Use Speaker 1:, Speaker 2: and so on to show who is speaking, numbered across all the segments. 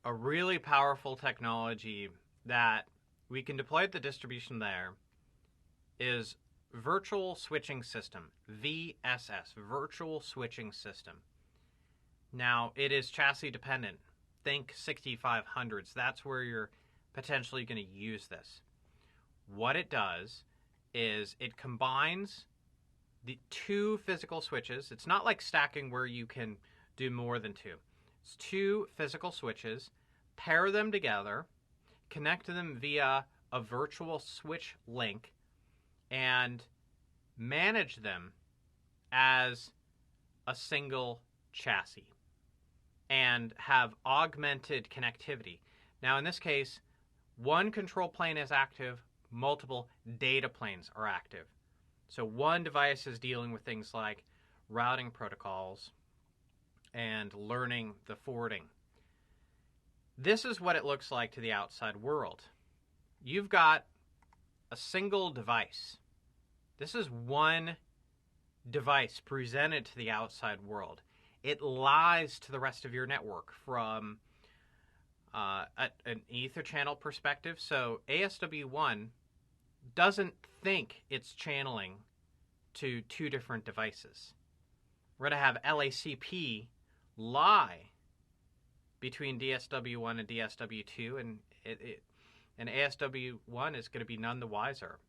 Speaker 1: a really powerful technology that we can deploy at the distribution layer is Virtual Switching System, VSS, Virtual Switching System. Now, it is chassis dependent. Think 6500s. That's where you're potentially going to use this. What it does is it combines the two physical switches. It's not like stacking where you can do more than two. It's two physical switches, pair them together, connect them via a virtual switch link, and manage them as a single chassis and have augmented connectivity. Now, in this case, one control plane is active, multiple data planes are active. So one device is dealing with things like routing protocols and learning the forwarding. This is what it looks like to the outside world. You've got a single device. This is one device presented to the outside world. It lies to the rest of your network from an Ether channel perspective. So ASW1 doesn't think it's channeling to two different devices. We're going to have LACP lie between DSW1 and DSW2, and ASW1 is going to be none the wiser.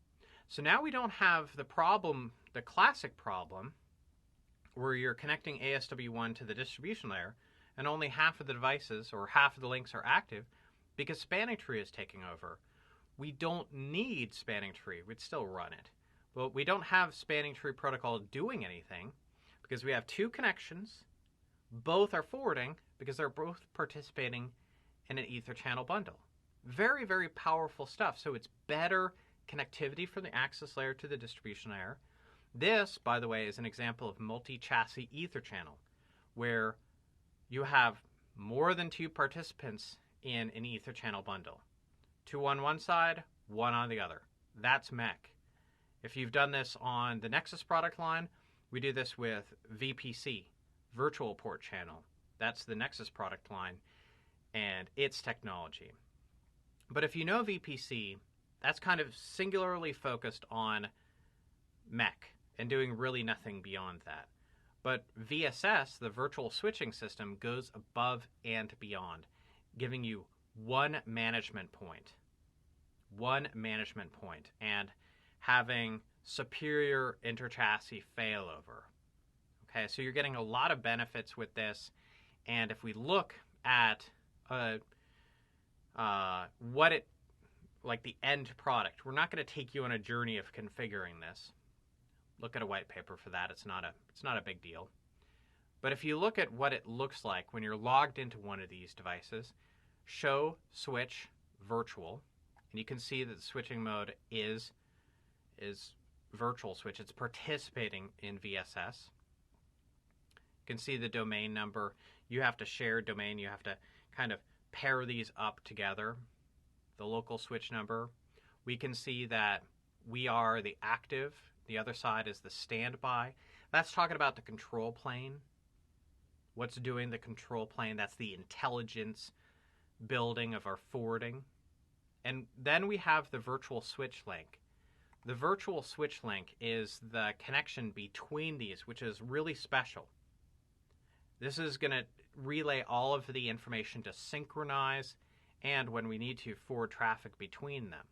Speaker 1: So now we don't have the problem, the classic problem, where you're connecting ASW1 to the distribution layer and only half of the devices or half of the links are active because spanning tree is taking over. We don't need spanning tree. We'd still run it. But we don't have spanning tree protocol doing anything because we have two connections. Both are forwarding because they're both participating in an Ether channel bundle. Very, very powerful stuff. So it's better connectivity from the access layer to the distribution layer. This, by the way, is an example of multi-chassis Ether channel, where you have more than two participants in an Ether channel bundle. Two on one side, one on the other. That's MEC. If you've done this on the Nexus product line, we do this with VPC, Virtual Port Channel. That's the Nexus product line and its technology. But if you know VPC, that's kind of singularly focused on MEC and doing really nothing beyond that. But VSS, the virtual switching system, goes above and beyond, giving you one management point, and having superior inter-chassis failover. Okay, so you're getting a lot of benefits with this, and if we look at what it, like the end product, we're not going to take you on a journey of configuring this. Look at a white paper for that. It's not a big deal. But if you look at what it looks like when you're logged into one of these devices, show switch virtual, and you can see that the switching mode is virtual switch. It's participating in VSS. You can see the domain number. You have to share domain. You have to kind of pair these up together. The local switch number. We can see that we are the active. The other side is the standby. That's talking about the control plane. What's doing the control plane? That's the intelligence building of our forwarding. And then we have the virtual switch link. The virtual switch link is the connection between these, which is really special. This is going to relay all of the information to synchronize and, when we need to, forward traffic between them.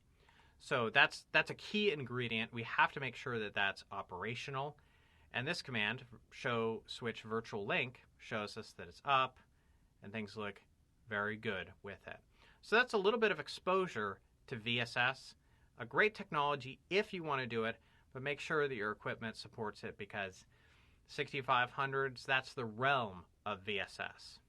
Speaker 1: So that's a key ingredient. We have to make sure that that's operational. And this command, show switch virtual link, shows us that it's up and things look very good with it. So that's a little bit of exposure to VSS. A great technology if you want to do it, but make sure that your equipment supports it because 6500s, that's the realm of VSS.